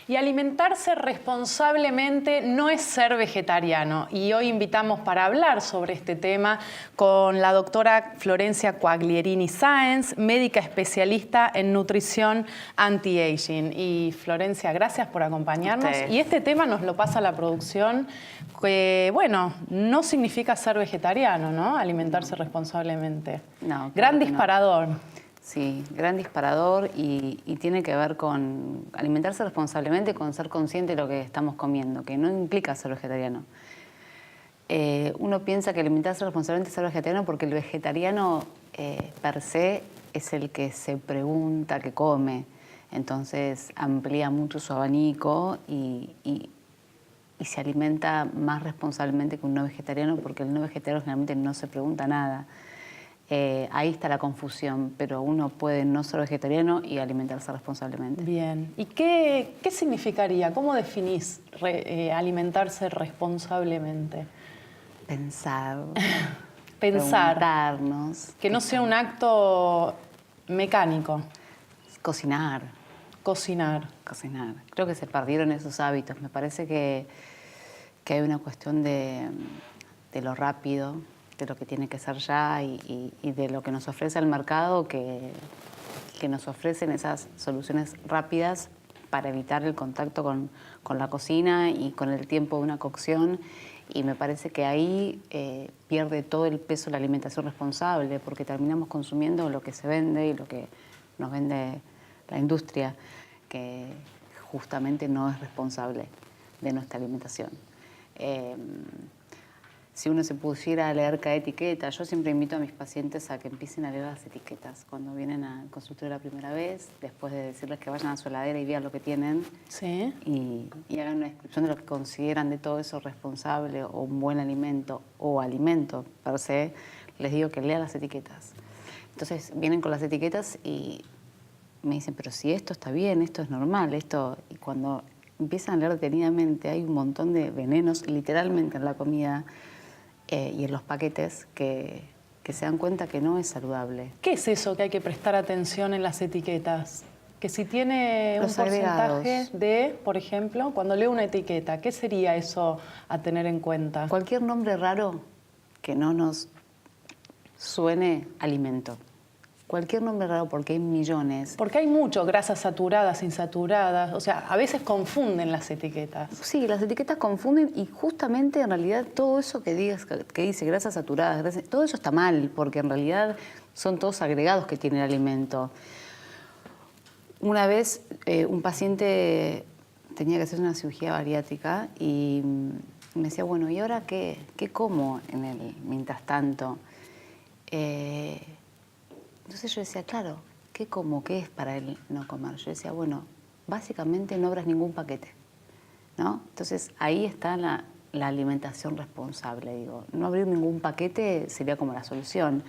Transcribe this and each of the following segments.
Y alimentarse responsablemente no es ser vegetariano. Y hoy invitamos para hablar sobre este tema con la doctora Florencia Quaglierini Sáenz, médica especialista en nutrición anti-aging. Y Florencia, gracias por acompañarnos. Y este tema nos lo pasa la producción, que, bueno, no significa ser vegetariano, ¿no? Alimentarse responsablemente. No, gran disparador. Sí, gran disparador y tiene que ver con alimentarse responsablemente, con ser consciente de lo que estamos comiendo, que no implica ser vegetariano. Uno piensa que alimentarse responsablemente es ser vegetariano porque el vegetariano per se es el que se pregunta qué come. Entonces amplía mucho su abanico y se alimenta más responsablemente que un no vegetariano, porque el no vegetariano generalmente no se pregunta nada. Ahí está la confusión, pero uno puede no ser vegetariano y alimentarse responsablemente. Bien. ¿Y qué significaría? ¿Cómo definís alimentarse responsablemente? Pensar. Pensar. Preguntarnos. Que no sea un acto mecánico. Cocinar. Cocinar. Cocinar. Creo que se perdieron esos hábitos. Me parece que hay una cuestión de lo rápido, de lo que tiene que ser ya y de lo que nos ofrece el mercado, que nos ofrecen esas soluciones rápidas para evitar el contacto con la cocina y con el tiempo de una cocción. Y me parece que ahí pierde todo el peso la alimentación responsable, porque terminamos consumiendo lo que se vende y lo que nos vende la industria, que justamente no es responsable de nuestra alimentación. Si uno se pusiera a leer cada etiqueta, yo siempre invito a mis pacientes a que empiecen a leer las etiquetas cuando vienen al consultorio la primera vez, después de decirles que vayan a su heladera y vean lo que tienen. Sí. Y hagan una descripción de lo que consideran de todo eso responsable o un buen alimento o alimento per se. Les digo que lean las etiquetas. Entonces vienen con las etiquetas y me dicen, pero si esto está bien, esto es normal, esto... Y cuando empiezan a leer detenidamente, hay un montón de venenos literalmente en la comida y en los paquetes que se dan cuenta que no es saludable. ¿Qué es eso que hay que prestar atención en las etiquetas? Que si tiene Los un porcentaje agregados. de, por ejemplo, cuando leo una etiqueta, ¿qué sería eso a tener en cuenta? Cualquier nombre raro que no nos suene alimento. Cualquier nombre raro, porque hay millones. Porque hay mucho, grasas saturadas, insaturadas, o sea, a veces confunden las etiquetas. Sí, las etiquetas confunden y justamente en realidad todo eso que dice grasas saturadas, todo eso está mal, porque en realidad son todos agregados que tiene el alimento. Una vez un paciente tenía que hacer una cirugía bariátrica y me decía, bueno, ¿y ahora qué como mientras tanto? Entonces yo decía, claro, ¿qué como? ¿Qué es para él no comer? Yo decía, bueno, básicamente no abras ningún paquete, ¿no? Entonces ahí está la alimentación responsable, digo. No abrir ningún paquete sería como la solución.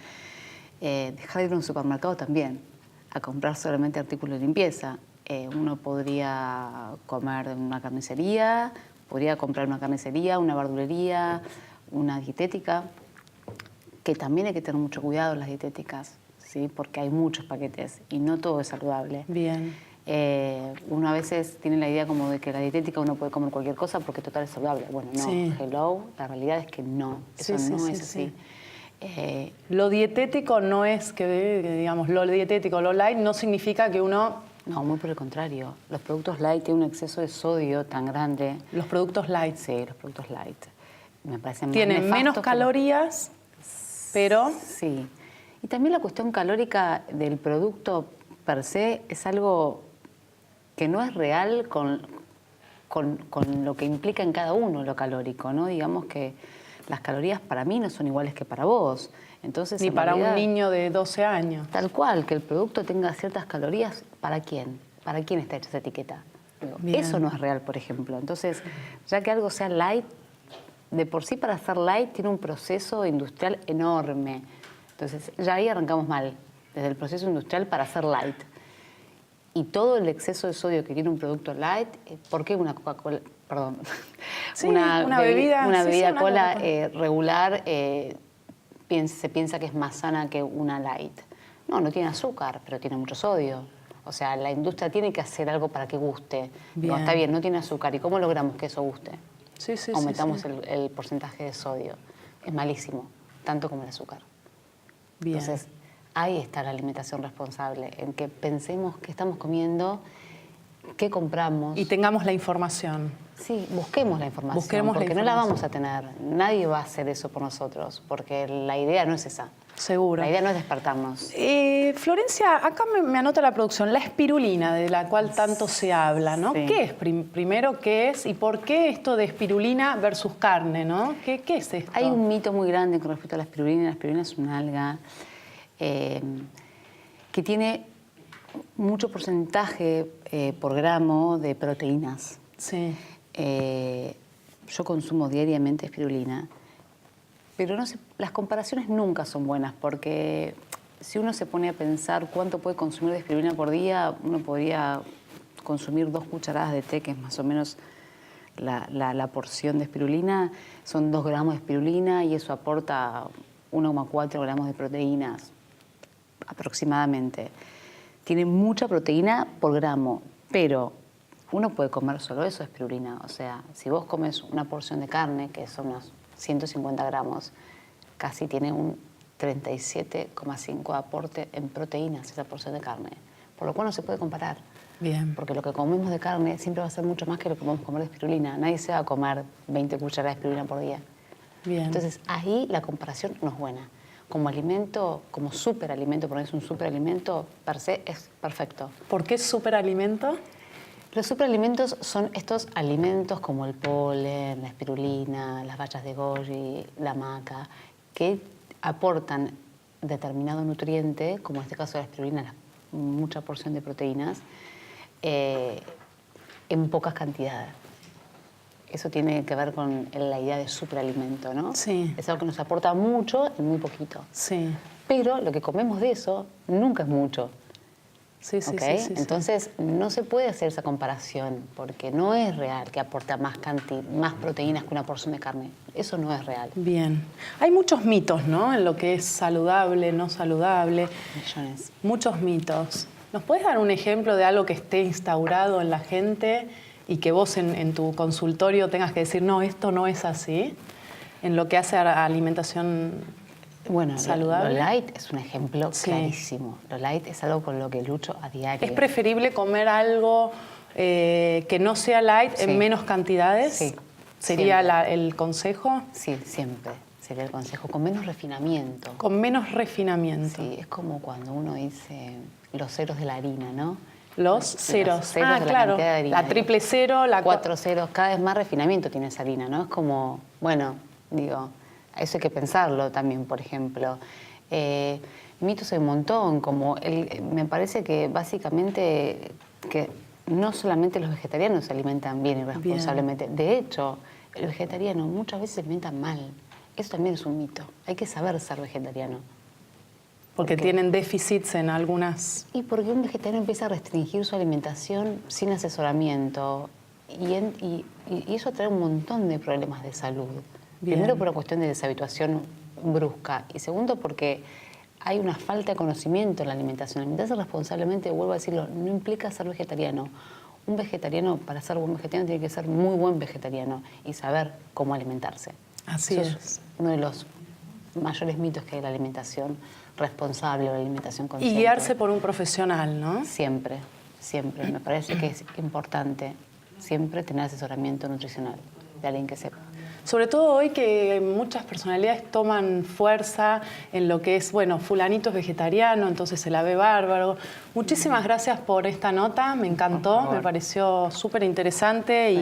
Dejar de ir a un supermercado también, a comprar solamente artículos de limpieza. Uno podría comer en una carnicería, podría comprar una carnicería, una verdulería, una dietética, que también hay que tener mucho cuidado en las dietéticas, ¿sí? Porque hay muchos paquetes y no todo es saludable. Bien. Uno a veces tiene la idea como de que la dietética uno puede comer cualquier cosa porque total es saludable. Bueno, no, sí. Hello, la realidad es que no, eso no es así. Lo dietético no es que, digamos, lo dietético, lo light, no significa que uno... No, muy por el contrario. Los productos light tienen un exceso de sodio tan grande. ¿Los productos light? Sí, los productos light. Me parecen más tienen nefastos menos calorías, pero... Sí. Y también la cuestión calórica del producto per se es algo que no es real con lo que implica en cada uno lo calórico, ¿no? Digamos que las calorías para mí no son iguales que para vos. Entonces, ni para un niño de 12 años. Tal cual, que el producto tenga ciertas calorías, ¿para quién? ¿Para quién está hecha esa etiqueta? Digo, eso no es real, por ejemplo. Entonces, ya que algo sea light, de por sí para ser light tiene un proceso industrial enorme. Entonces, ya ahí arrancamos mal, desde el proceso industrial para ser light. Y todo el exceso de sodio que tiene un producto light, ¿por qué una Coca-Cola? Perdón. Sí, una bebida cola regular se piensa que es más sana que una light. No, no tiene azúcar, pero tiene mucho sodio. O sea, la industria tiene que hacer algo para que guste. Bien. No, está bien, no tiene azúcar. ¿Y cómo logramos que eso guste? Sí, sí, Aumentamos sí. el porcentaje de sodio. Es malísimo, tanto como el azúcar. Bien. Entonces, ahí está la alimentación responsable, en que pensemos qué estamos comiendo, qué compramos. Y tengamos la información. Sí, busquemos la información, Busquemos la porque no la información. vamos a tener. Nadie va a hacer eso por nosotros, porque la idea no es esa. Seguro. La idea no es despertarnos. Florencia, acá me anota la producción, la espirulina, de la cual tanto se habla, ¿no? Sí. ¿Qué es? Primero, ¿qué es? ¿Y por qué esto de espirulina versus carne, ¿no? ¿Qué es esto? Hay un mito muy grande con respecto a la espirulina. La espirulina es una alga que tiene mucho porcentaje por gramo de proteínas. Sí. Yo consumo diariamente espirulina, pero las comparaciones nunca son buenas, porque si uno se pone a pensar cuánto puede consumir de espirulina por día, uno podría consumir 2 cucharadas de té, que es más o menos la porción de espirulina. Son 2 gramos de espirulina y eso aporta 1,4 gramos de proteínas aproximadamente. Tiene mucha proteína por gramo, pero uno puede comer solo eso de espirulina. O sea, si vos comes una porción de carne, que son unos 150 gramos, casi tiene un 37,5 de aporte en proteínas esa porción de carne. Por lo cual no se puede comparar. Bien. Porque lo que comemos de carne siempre va a ser mucho más que lo que podemos comer de espirulina. Nadie se va a comer 20 cucharadas de espirulina por día. Bien. Entonces, ahí la comparación no es buena. Como alimento, como superalimento, porque es un superalimento, per se es perfecto. ¿Por qué superalimento? Los superalimentos son estos alimentos como el polen, la espirulina, las bayas de goji, la maca, que aportan determinado nutriente, como en este caso la espirulina, mucha porción de proteínas, en pocas cantidades. Eso tiene que ver con la idea de superalimento, ¿no? Sí. Es algo que nos aporta mucho y muy poquito. Sí. Pero lo que comemos de eso nunca es mucho. Sí, sí, ¿Okay? sí, sí. Entonces, no se puede hacer esa comparación porque no es real que aporta más proteínas que una porción de carne. Eso no es real. Bien. Hay muchos mitos, ¿no? En lo que es saludable, no saludable. Millones. Muchos mitos. ¿Nos puedes dar un ejemplo de algo que esté instaurado en la gente y que vos en tu consultorio tengas que decir, no, esto no es así? En lo que hace a alimentación bueno, saludable. Lo light es un ejemplo Sí. clarísimo. Lo light es algo con lo que lucho a diario. ¿Es preferible comer algo que no sea light Sí. en menos cantidades? Sí. ¿Sería Siempre. el consejo? Sí, siempre sería el consejo. Con menos refinamiento. Con menos refinamiento. Sí, es como cuando uno dice los ceros de la harina, ¿no? Los Sí, ceros. los ceros de la claro. cantidad de harina. La triple cero, la 4 ceros, cada vez más refinamiento tiene esa harina, ¿no? Es como, bueno, digo, eso hay que pensarlo también, por ejemplo. Mitos hay un montón, como me parece que básicamente que no solamente los vegetarianos se alimentan bien y responsablemente. De hecho, el vegetariano muchas veces se alimenta mal. Eso también es un mito. Hay que saber ser vegetariano. Porque tienen déficits en algunas... Y porque un vegetariano empieza a restringir su alimentación sin asesoramiento y eso trae un montón de problemas de salud. Bien. Primero por una cuestión de deshabituación brusca y segundo porque hay una falta de conocimiento en la alimentación. Alimentarse responsablemente, vuelvo a decirlo, no implica ser vegetariano. Un vegetariano, para ser buen vegetariano, tiene que ser muy buen vegetariano y saber cómo alimentarse. Así Eso es. uno de los mayores mitos que hay de la alimentación responsable o la alimentación consciente. Y guiarse por un profesional, ¿no? Siempre, siempre. Me parece que es importante siempre tener asesoramiento nutricional de alguien que sepa. Sobre todo hoy que muchas personalidades toman fuerza en lo que es, bueno, fulanito es vegetariano, entonces se la ve bárbaro. Muchísimas gracias por esta nota, me encantó, me pareció súper interesante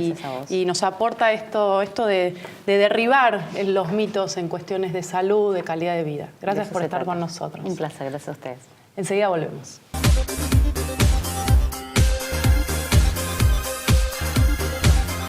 y nos aporta esto de derribar los mitos en cuestiones de salud, de calidad de vida. Gracias por estar con nosotros. Un placer, gracias a ustedes. Enseguida volvemos.